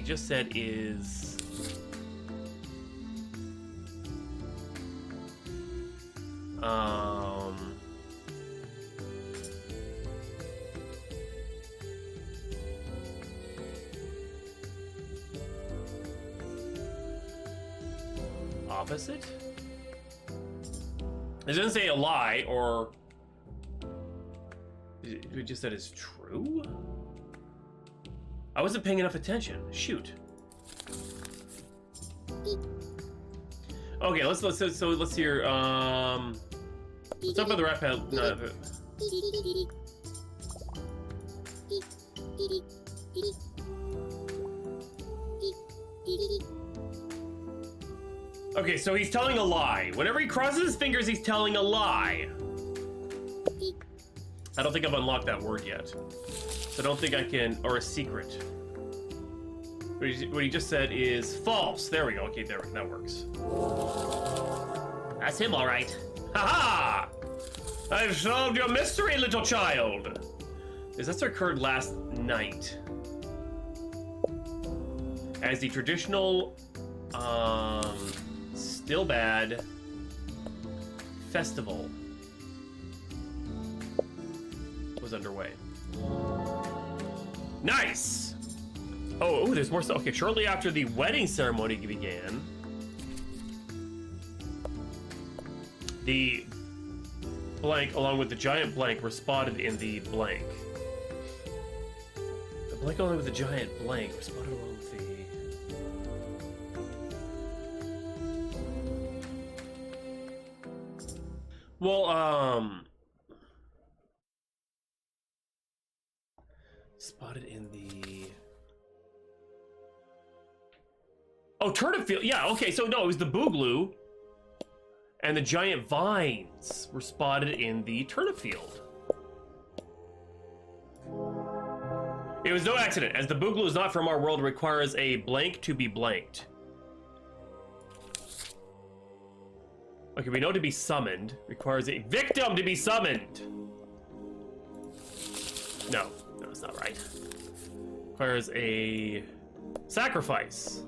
just said is... opposite? It doesn't say a lie, or... It just said it's true? I wasn't paying enough attention. Shoot. Okay, let's hear, let's talk about the rat pail. No, okay, so he's telling a lie. Whenever he crosses his fingers, he's telling a lie. I don't think I've unlocked that word yet. So I don't think I can, or a secret. What he just said is false. There we go. Okay, there, that works. That's him, all right. Ha-ha! I've solved your mystery, little child. This occurred last night. As the traditional, still bad festival was underway. Nice! Oh, there's more stuff. Okay, shortly after the wedding ceremony began, the blank along with the giant blank were spotted in the blank. The blank along with the giant blank were spotted along with the... Well, spotted in the... Oh, turnip field. Yeah, okay, so no, it was the boogaloo. And the giant vines were spotted in the turnip field. It was no accident, as the Boogaloo is not from our world, requires a blank to be blanked. Okay, we know to be summoned requires a victim to be summoned. No, it's not right. Requires a sacrifice.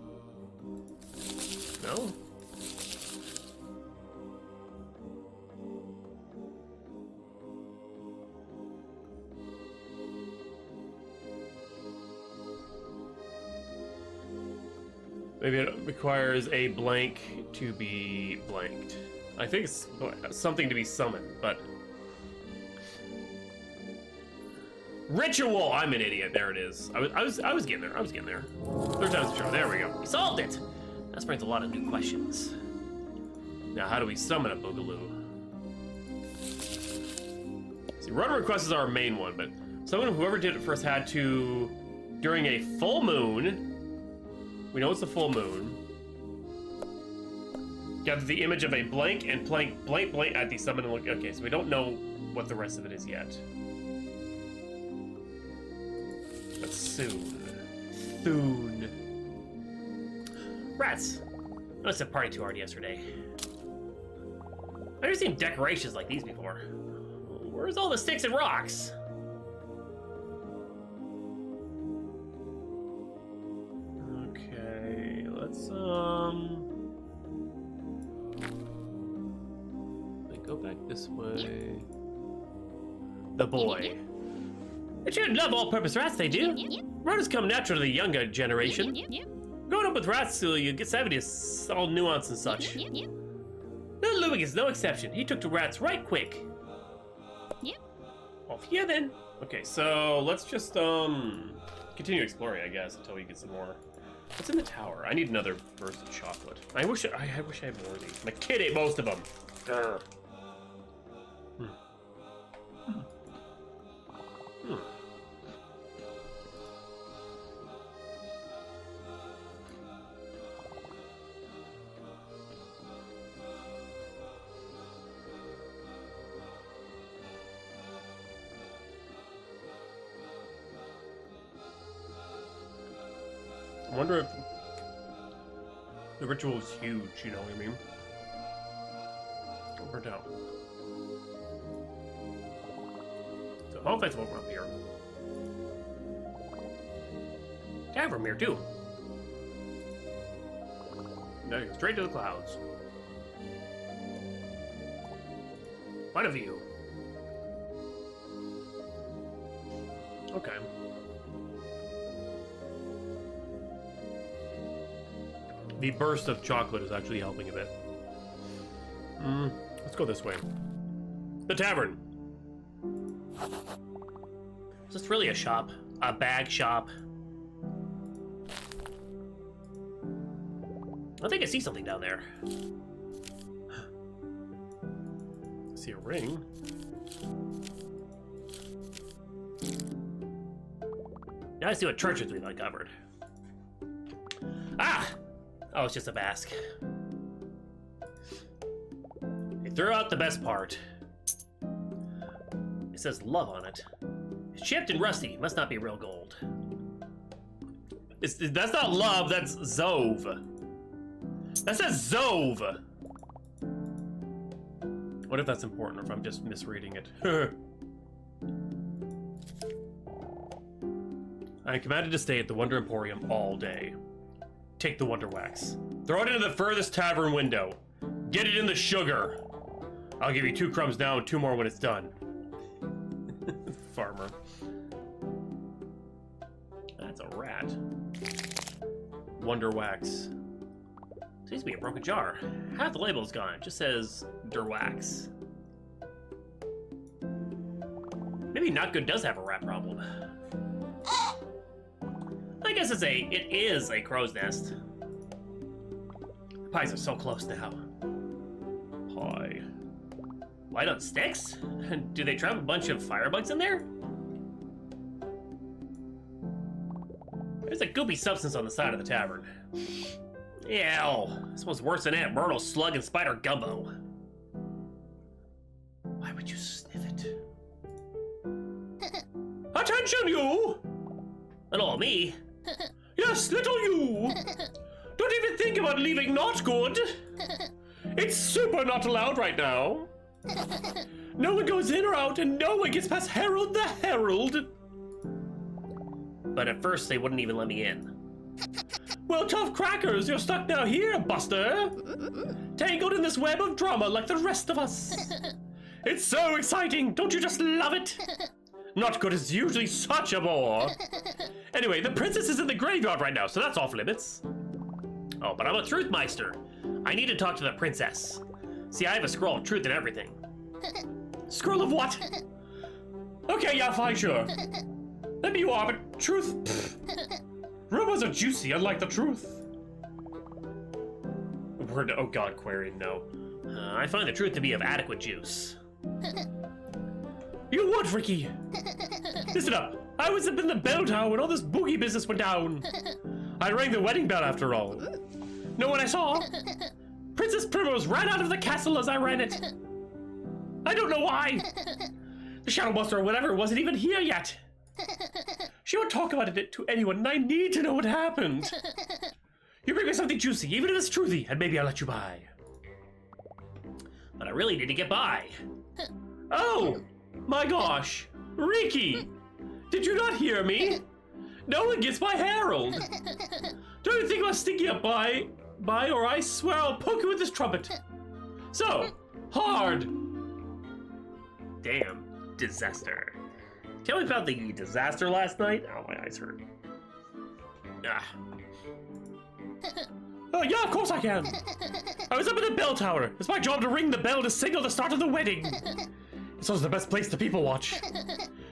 No. Maybe it requires a blank to be blanked. I think it's something to be summoned, but... Ritual! I'm an idiot. There it is. I was getting there. Third time's the charm. There we go. We solved it! That brings a lot of new questions. Now, how do we summon a Boogaloo? See, run requests is our main one, but someone, whoever did it first, had to, during a full moon... We know it's a full moon. Gather the image of a blank and blank at the summon and look. Okay, so we don't know what the rest of it is yet. But soon. Rats. I noticed a party too hard yesterday. I've never seen decorations like these before. Where's all the sticks and rocks? Let's go back this way. The boy. The children love all-purpose rats, they do. Rodents come natural to the younger generation. Growing up with rats, you get savvy to all nuance and such. Little Louis is no exception. He took to rats right quick. Off here then. Okay, so let's just continue exploring, I guess, until we get some more. What's in the tower? I need another burst of chocolate. I wish I had more of these. My kid ate most of them. Grr. I wonder if the ritual is huge, you know what I mean? Or down. So hopefully it's over up here. Tavern here too. Now you go straight to the clouds. What a view. Okay. The burst of chocolate is actually helping a bit. Let's go this way. The tavern. Is this really a shop? A bag shop? I think I see something down there. I see a ring. Now I see what churches we've uncovered. Ah! Oh, it's just a mask. They threw out the best part. It says love on it. It's chipped and rusty. Must not be real gold. That's not love, that's Zove. That says Zove. What if that's important, or if I'm just misreading it? I am commanded to stay at the Wonder Emporium all day. Take the Wonder Wax. Throw it into the furthest tavern window. Get it in the sugar. I'll give you 2 crumbs now and 2 more when it's done. Farmer. That's a rat. Wonder Wax. Seems to be a broken jar. Half the label's gone. It just says Derwax. Maybe Not Good does have a rat problem. I guess it is a crow's nest. The pies are so close now. Pie. Light on sticks? Do they trap a bunch of firebugs in there? There's a goopy substance on the side of the tavern. Ew, this one's worse than Aunt Myrtle's slug and spider gumbo. Why would you sniff it? Attention, you! Little me? Yes, little you! Don't even think about leaving not good! It's super not allowed right now. No one goes in or out, and no one gets past Harold the Herald. But at first they wouldn't even let me in. Well, tough crackers, you're stuck now here, Buster. Tangled in this web of drama like the rest of us. It's so exciting, don't you just love it? Not good is usually such a bore. Anyway, the princess is in the graveyard right now, so that's off limits. Oh, but I'm a Truthmeister. I need to talk to the princess. See, I have a scroll of truth and everything. Scroll of what? Okay, yeah, fine, sure. Maybe you are, but truth... pfft. Rumors are juicy, unlike the truth. Word, oh god, Quarian, no. I find the truth to be of adequate juice. You would, Ricky. Listen up. I was up in the bell tower when all this boogie business went down. I rang the wedding bell after all. Know what I saw? Princess Primrose ran out of the castle as I ran it. I don't know why. The Shadow Monster or whatever wasn't even here yet. She won't talk about it to anyone, and I need to know what happened. You bring me something juicy, even if it's truthy, and maybe I'll let you by. But I really need to get by. Oh, my gosh. Ricky, did you not hear me? No one gets by Harold. Don't you think about sticking up by, or I swear I'll poke you with this trumpet. So, hard. Damn, disaster. Tell me about the disaster last night. Oh, my eyes hurt. Ah. Oh, yeah, of course I can. I was up in the bell tower. It's my job to ring the bell to signal the start of the wedding. It's also the best place to people watch.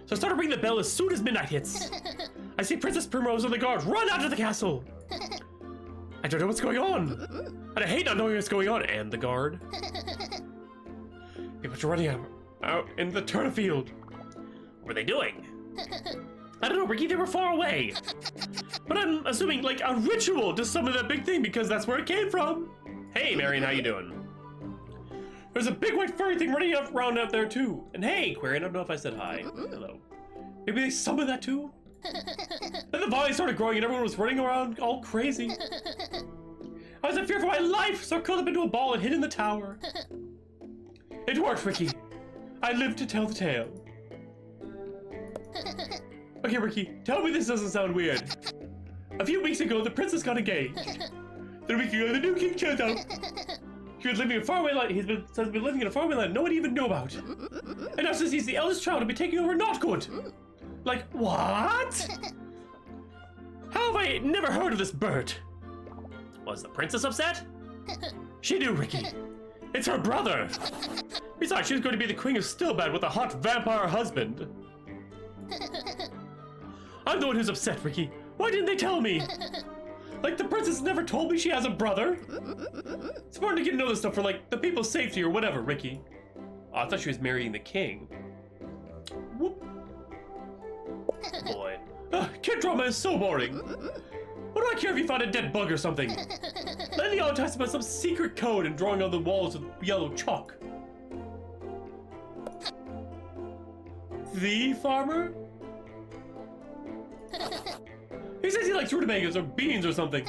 So I started ringing the bell as soon as midnight hits. I see Princess Primrose and the guard run out of the castle. I don't know what's going on. And I hate not knowing what's going on. And the guard. People are running out in the turnip field. What were they doing? I don't know, Ricky, they were far away. But I'm assuming, like, a ritual to summon that big thing because that's where it came from. Hey, Marion, how you doing? There's a big white furry thing running around out there, too. And hey, Quarian, I don't know if I said hi. Hello. Maybe they summoned that, too? Then the vine started growing and everyone was running around all crazy. I was in fear for my life, so I curled up into a ball and hid in the tower. It worked, Ricky. I lived to tell the tale. Okay, Ricky, tell me this doesn't sound weird. A few weeks ago, the princess got engaged. Then a week ago, the new king turned out. He was living in a faraway land. He's been living in a faraway land no one even knew about. And now since he's the eldest child, he'll be taking over not good. Like, what? How have I never heard of this bird? Was the princess upset? She knew, Ricky. It's her brother. Besides, she was going to be the queen of Stillbad with a hot vampire husband. I'm the one who's upset, Ricky. Why didn't they tell me? Like, the princess never told me she has a brother. It's important to get to know this stuff for, like, the people's safety or whatever, Ricky. Oh, I thought she was marrying the king. Whoop. Boy. Kid drama is so boring. What do I care if you found a dead bug or something? Lately all talks about some secret code and drawing on the walls with yellow chalk. The farmer? He says he likes rutabagas or beans or something.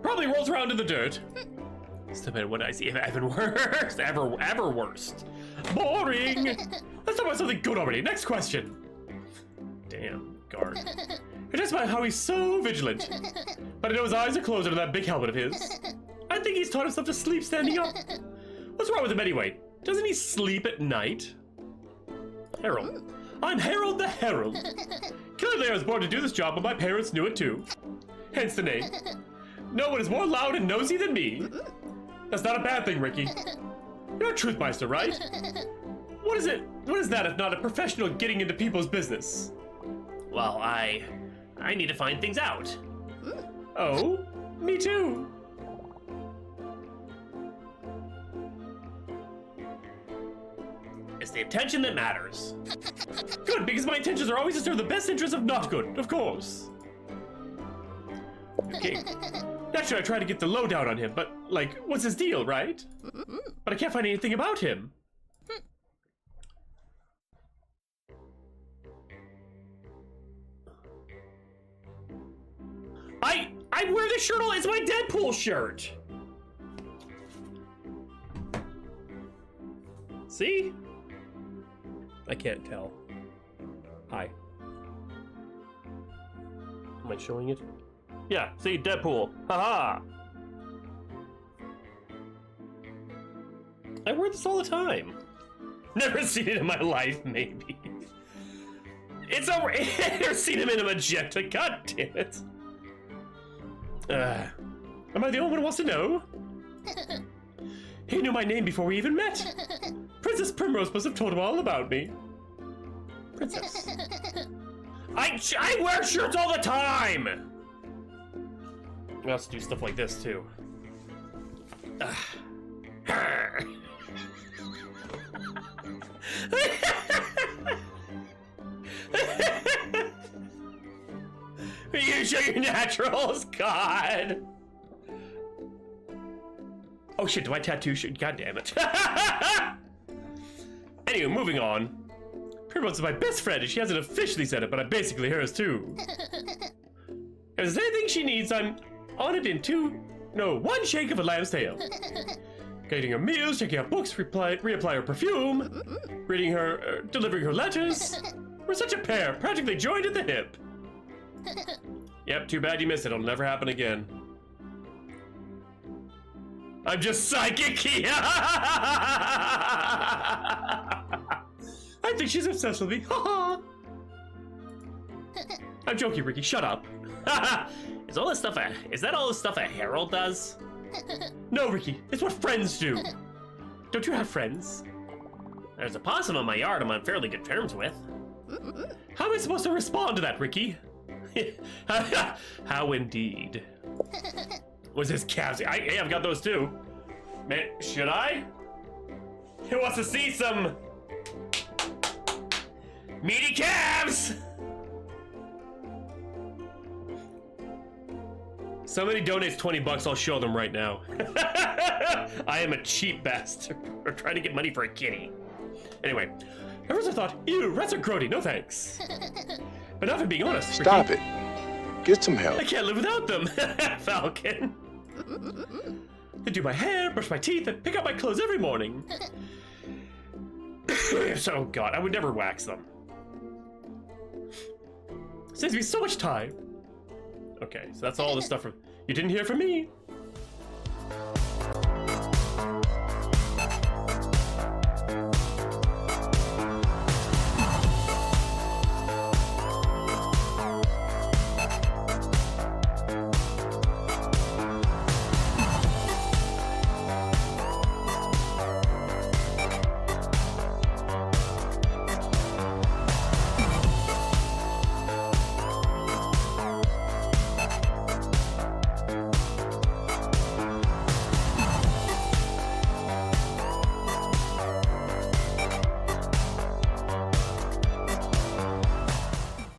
Probably rolls around in the dirt. Still better when I see even worse. Ever worst. Boring. Let's talk about something good already. Next question. Damn, guard. He talks about how he's so vigilant. But I know his eyes are closed under that big helmet of his. I think he's taught himself to sleep standing up. What's wrong with him anyway? Doesn't he sleep at night? Harold. I'm Harold the Herald. Clearly I was born to do this job, but my parents knew it too. Hence the name. No one is more loud and nosy than me. That's not a bad thing, Ricky. You're a Truthmeister, right? What is it? What is that if not a professional getting into people's business? Well, I need to find things out. Oh, me too. It's the intention that matters. Good, because my intentions are always to serve the best interests of not good, of course. Okay. Naturally, I try to get the lowdown on him, but, like, what's his deal, right? But I can't find anything about him. I wear this shirt all. It's my Deadpool shirt. See? I can't tell. Hi. Am I showing it? Yeah, see, Deadpool. Haha! I wear this all the time. Never seen it in my life, maybe. It's over. Never seen him in a magenta. God damn it. Am I the only one who wants to know? He knew my name before we even met. Princess Primrose must have told him all about me. Princess. I wear shirts all the time! I also do stuff like this, too. You show your naturals, God! Oh shit, do I tattoo shit? God damn it. Anyway, moving on. Primrose is my best friend, and she hasn't officially said it, but I'm basically hers too. If there's anything she needs, I'm on it in one shake of a lamb's tail. Getting her meals, checking out books, reapply her perfume, reading her, delivering her letters. We're such a pair, practically joined at the hip. Yep, too bad you missed it. It'll never happen again. I'm just psychic. I think she's obsessed with me. I'm joking, Ricky. Shut up. Is that all the stuff a herald does? No, Ricky. It's what friends do. Don't you have friends? There's a possum in my yard I'm on fairly good terms with. How am I supposed to respond to that, Ricky? How indeed. Was his calves? Hey, I've got those too. Man, should I? Who wants to see some meaty calves? Somebody donates $20, I'll show them right now. I am a cheap bastard. We're trying to get money for a kitty. Anyway, at first I thought, ew, rats are grody, no thanks. But now if I'm being honest, Stop Ricky, it. Get some help. I can't live without them, Falcon. They do my hair, brush my teeth, and pick up my clothes every morning. So, God, I would never wax them. Saves me so much time. Okay, so that's all the stuff from... You didn't hear from me.